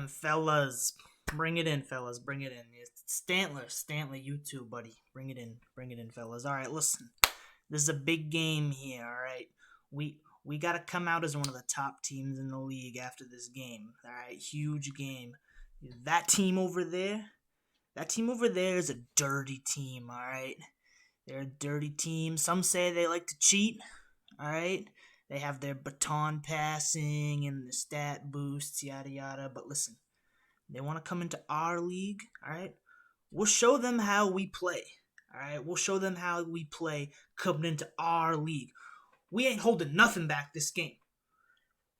in, fellas. Bring it in, fellas. Bring it in. It's Stantler, you too, buddy. Bring it in, fellas. All right, listen. This is a big game here. All right, we gotta come out as one of the top teams in the league after this game. All right, huge game. That team over there is a dirty team. All right, they're a dirty team. Some say they like to cheat. All right. They have their baton passing and the stat boosts, yada yada. But listen, they want to come into our league, all right? We'll show them how we play, all right? We'll show them how we play coming into our league. We ain't holding nothing back this game.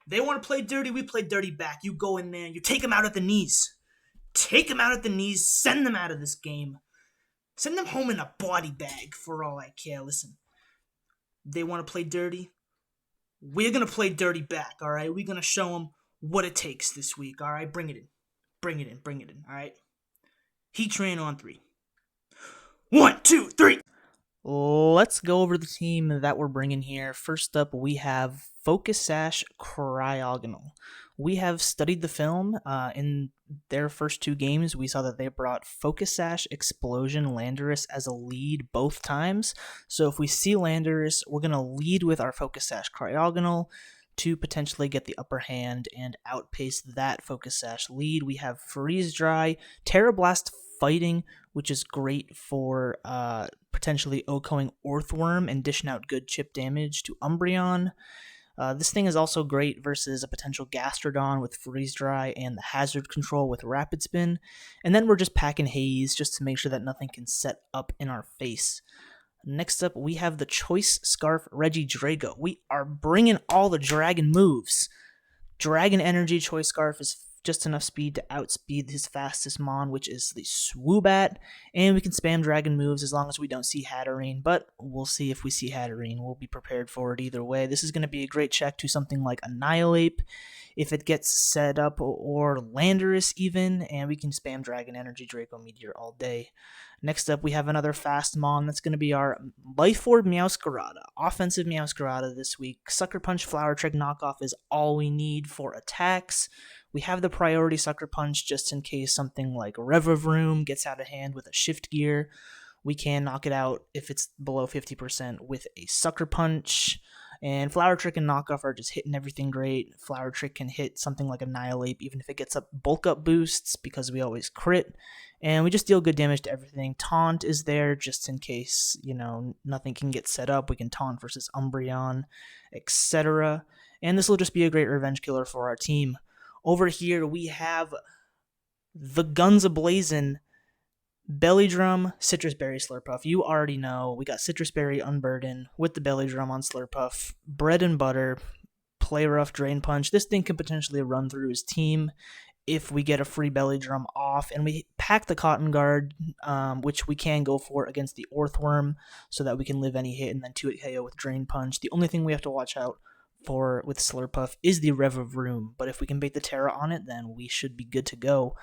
They want to play dirty, we play dirty back. You go in there, you take them out at the knees. Take them out at the knees, send them out of this game. Send them home in a body bag for all I care. Listen, they want to play dirty. We're going to play dirty back, all right? We're going to show them what it takes this week, all right? Bring it in, all right? Heatran on 3. 1, 2, 3. Let's go over the team that we're bringing here. First up, we have Focus Sash Cryogonal. We have studied the film. In their first 2 games, we saw that they brought Focus Sash, Explosion, Landorus as a lead both times. So if we see Landorus, we're going to lead with our Focus Sash Cryogonal to potentially get the upper hand and outpace that Focus Sash lead. We have Freeze Dry, Terra Blast Fighting, which is great for potentially OHKOing Orthworm and dishing out good chip damage to Umbreon. This thing is also great versus a potential Gastrodon with Freeze Dry and the Hazard Control with Rapid Spin. And then we're just packing Haze just to make sure that nothing can set up in our face. Next up, we have the Choice Scarf Regidrago. We are bringing all the Dragon moves. Dragon Energy Choice Scarf is just enough speed to outspeed his fastest Mon, which is the Swoobat, and we can spam Dragon moves as long as we don't see Hatterene, but we'll see if we see Hatterene. We'll be prepared for it either way. This is going to be a great check to something like Annihilate if it gets set up, or Landorus even, and we can spam Dragon Energy Draco Meteor all day. Next up, we have another fast Mon. That's going to be our Life Orb Meowscarada. Offensive Meowscarada this week. Sucker Punch Flower Trick knockoff is all we need for attacks. We have the priority Sucker Punch just in case something like Revavroom gets out of hand with a Shift Gear. We can knock it out if it's below 50% with a Sucker Punch. And Flower Trick and Knockoff are just hitting everything great. Flower Trick can hit something like Annihilate even if it gets up bulk up boosts because we always crit. And we just deal good damage to everything. Taunt is there just in case, nothing can get set up. We can taunt versus Umbreon, etc. And this will just be a great revenge killer for our team. Over here, we have the Guns Ablazing Belly Drum, Citrus Berry, Slurpuff. You already know, we got Citrus Berry Unburden with the Belly Drum on Slurpuff. Bread and butter, play rough, Drain Punch. This thing can potentially run through his team if we get a free Belly Drum off. And we pack the Cotton Guard, which we can go for against the Orthworm so that we can live any hit and then 2-hit KO with Drain Punch. The only thing we have to watch out for with Slurpuff is the Revavroom, but if we can bait the Terra on it, then we should be good to go.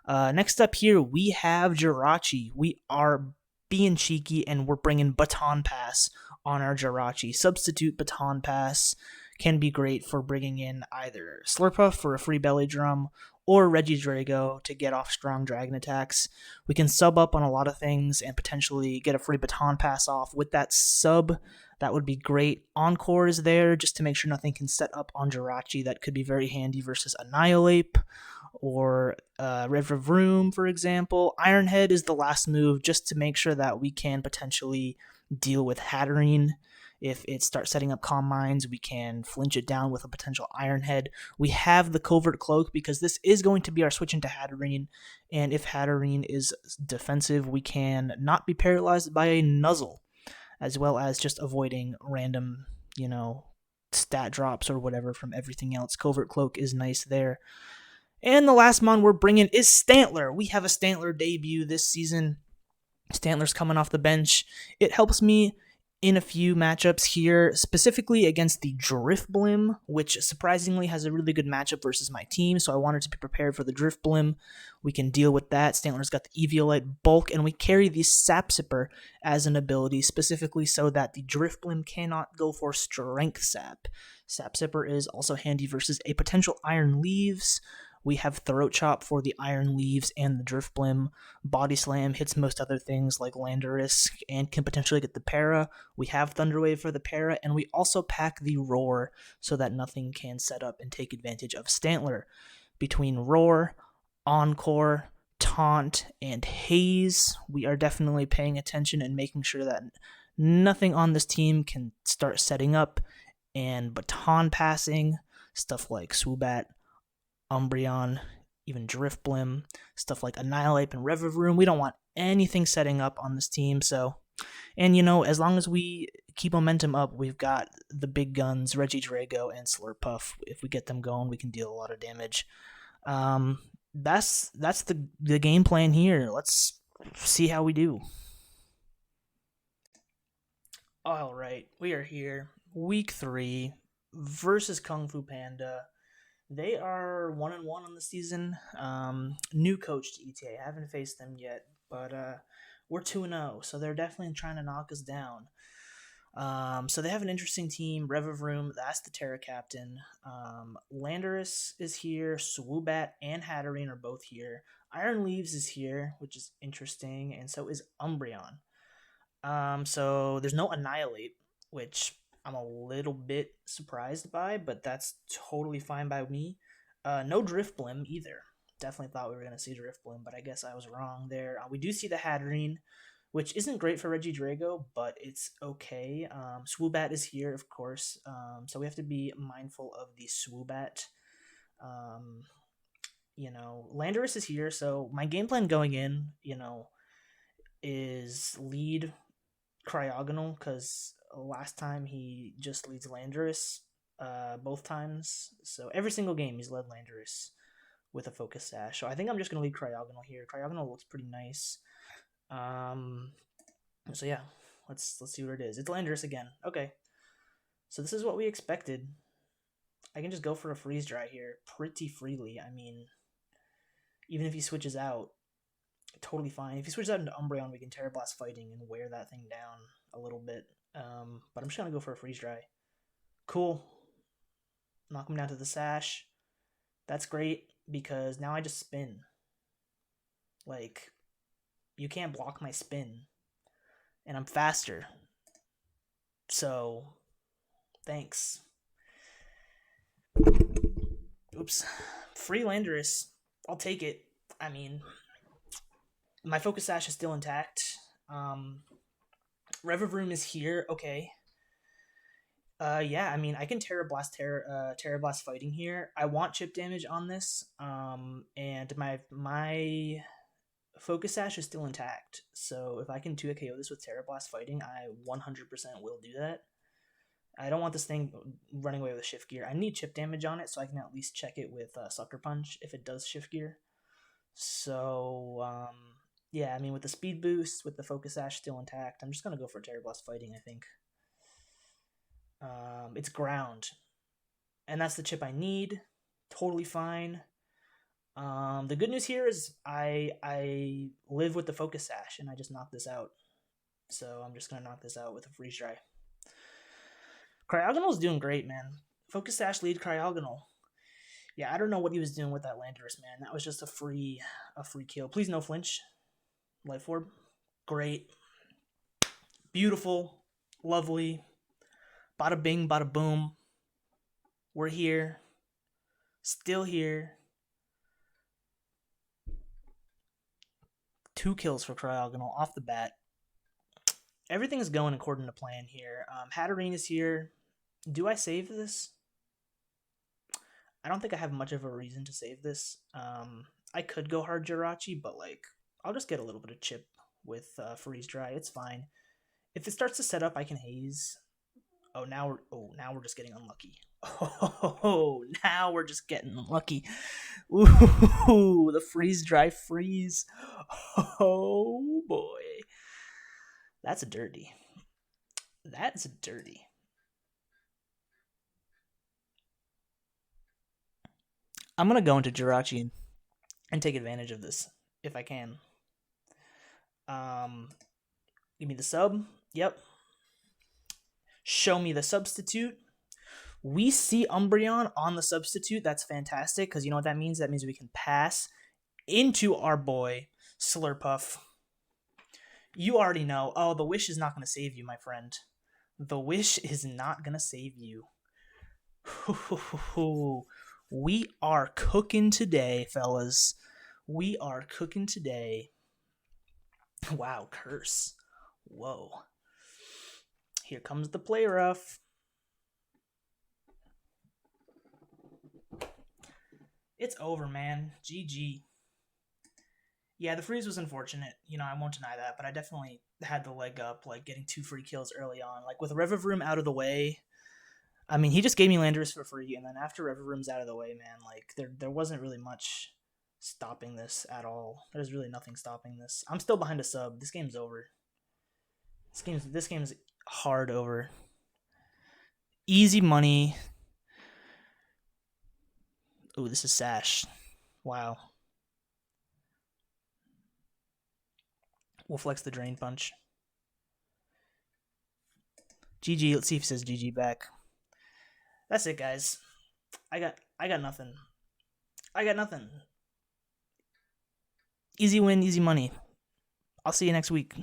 Next up here, we have Jirachi. We are being cheeky, and we're bringing Baton Pass on our Jirachi. Substitute Baton Pass can be great for bringing in either Slurpuff for a free Belly Drum or Regidrago to get off strong Dragon attacks. We can sub up on a lot of things and potentially get a free Baton Pass off with that sub. That would be great. Encore is there just to make sure nothing can set up on Jirachi. That could be very handy versus Annihilate or Revavroom, for example. Iron Head is the last move just to make sure that we can potentially deal with Hatterene. If it starts setting up Calm Minds, we can flinch it down with a potential Iron Head. We have the Covert Cloak because this is going to be our switch into Hatterene, and if Hatterene is defensive, we can not be paralyzed by a Nuzzle, as well as just avoiding random, stat drops or whatever from everything else. Covert Cloak is nice there. And the last mon we're bringing is Stantler. We have a Stantler debut this season. Stantler's coming off the bench. It helps me in a few matchups here, specifically against the Drifblim, which surprisingly has a really good matchup versus my team, so I wanted to be prepared for the Drifblim. We can deal with that. Stantler's got the Eviolite bulk, and we carry the Sap Sipper as an ability, specifically so that the Drifblim cannot go for Strength Sap. Sap Sipper is also handy versus a potential Iron Leaves, We have Throat Chop for the Iron Leaves and the Driftblim. Body Slam hits most other things like Landorus and can potentially get the Para. We have Thunderwave for the Para, and we also pack the Roar so that nothing can set up and take advantage of Stantler. Between Roar, Encore, Taunt, and Haze, we are definitely paying attention and making sure that nothing on this team can start setting up, and baton passing, stuff like Swoobat, Umbreon, even Driftblim, stuff like Annihilate and Revavroom. We don't want anything setting up on this team, so... And, as long as we keep momentum up, we've got the big guns, Regidrago and Slurpuff. If we get them going, we can deal a lot of damage. That's the game plan here. Let's see how we do. All right, we are here. Week 3 versus KungFuPanda. They are 1-1 on the season. New coach to ETA. I haven't faced them yet, but we're 2-0, so they're definitely trying to knock us down. So they have an interesting team. Revavroom, that's the Terra Captain. Landorus is here. Swoobat and Heatran are both here. Iron Leaves is here, which is interesting, and so is Umbreon. So there's no Annihilate, which I'm a little bit surprised by, but that's totally fine by me. No Driftblim either. Definitely thought we were going to see Driftblim, but I guess I was wrong there. We do see the Heatran, which isn't great for Regidrago, but it's okay. Swoobat is here, of course, so we have to be mindful of the Swoobat. Landorus is here, so my game plan going in, is lead Cryogonal, because last time he just leads Landorus both times. So every single game he's led Landorus with a Focus Sash. So I think I'm just going to lead Cryogonal here. Cryogonal looks pretty nice. So yeah, let's see what it is. It's Landorus again. Okay. So this is what we expected. I can just go for a Freeze Dry here pretty freely. I mean, even if he switches out, totally fine. If he switches out into Umbreon, we can Terra Blast Fighting and wear that thing down a little bit. But I'm just going to go for a Freeze Dry. Cool. Knock him down to the Sash. That's great, because now I just spin. Like, you can't block my spin. And I'm faster. So, thanks. Oops. Free Landorus. I'll take it. I mean, my Focus Sash is still intact. Revavroom is here. Okay. Yeah, I mean, I can Terra Blast Fighting here. I want chip damage on this. And my Focus Sash is still intact. So if I can 2 KO this with Terra Blast Fighting, I 100% will do that. I don't want this thing running away with Shift Gear. I need chip damage on it so I can at least check it with Sucker Punch if it does Shift Gear. So, yeah, I mean, with the speed boost, with the Focus Sash still intact, I'm just going to go for Terra Blast Fighting, I think. It's ground. And that's the chip I need. Totally fine. The good news here is I live with the Focus Sash, and I just knock this out. So I'm just going to knock this out with a Freeze Dry. Cryogonal's doing great, man. Focus Sash lead Cryogonal. Yeah, I don't know what he was doing with that Landorus, man. That was just a free kill. Please no flinch. Life Orb. Great. Beautiful. Lovely. Bada bing, bada boom. We're here. Still here. 2 kills for Cryogonal off the bat. Everything is going according to plan here. Heatran is here. Do I save this? I don't think I have much of a reason to save this. I could go hard Jirachi, but I'll just get a little bit of chip with Freeze Dry. It's fine. If it starts to set up, I can haze. Now we're just getting unlucky. Now we're just getting unlucky. Ooh, the Freeze Dry freeze. Oh boy. That's dirty. That's dirty. I'm going to go into Jirachi and take advantage of this if I can. Give me the sub. Yep. Show me the substitute. We see Umbreon on the substitute. That's fantastic, because you know what that means? That means we can pass into our boy Slurpuff. You already know. Oh, the wish is not going to save you, my friend. The wish is not going to save you. We are cooking today, fellas. We are cooking today. Wow, curse. Whoa. Here comes the play rough. It's over, man. GG. Yeah, the freeze was unfortunate. You know, I won't deny that, but I definitely had the leg up, like getting 2 free kills early on. Like with Revavroom out of the way, I mean, he just gave me Landorus for free, and then after Revavroom's out of the way, man, like there wasn't really much stopping this at all. There's really nothing stopping this. I'm still behind a sub. This game's over. This game's hard over. Easy money. Oh, this is Sash. Wow. We'll flex the Drain Punch. GG. Let's see if he says GG back. That's it, guys. I got nothing. I got nothing. Easy win, easy money. I'll see you next week.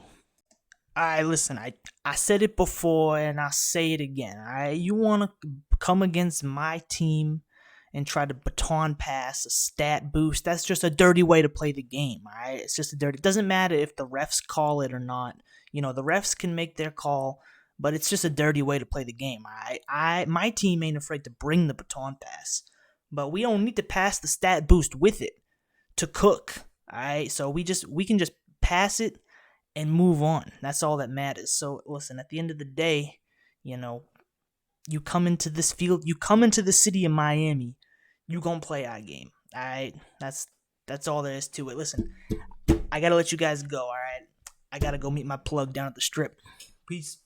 Alright, listen, I said it before and I'll say it again. Alright, you want to come against my team and try to baton pass a stat boost, that's just a dirty way to play the game, alright? It's just a dirty. It doesn't matter if the refs call it or not. You know, the refs can make their call, but it's just a dirty way to play the game, alright? My team ain't afraid to bring the baton pass, but we don't need to pass the stat boost with it to cook, alright? So we can just pass it and move on. That's all that matters. So listen, at the end of the day, you know, you come into this field, you come into the city of Miami, you gonna play our game. Alright? That's all there is to it. Listen, I gotta let you guys go, alright? I gotta go meet my plug down at the strip. Peace.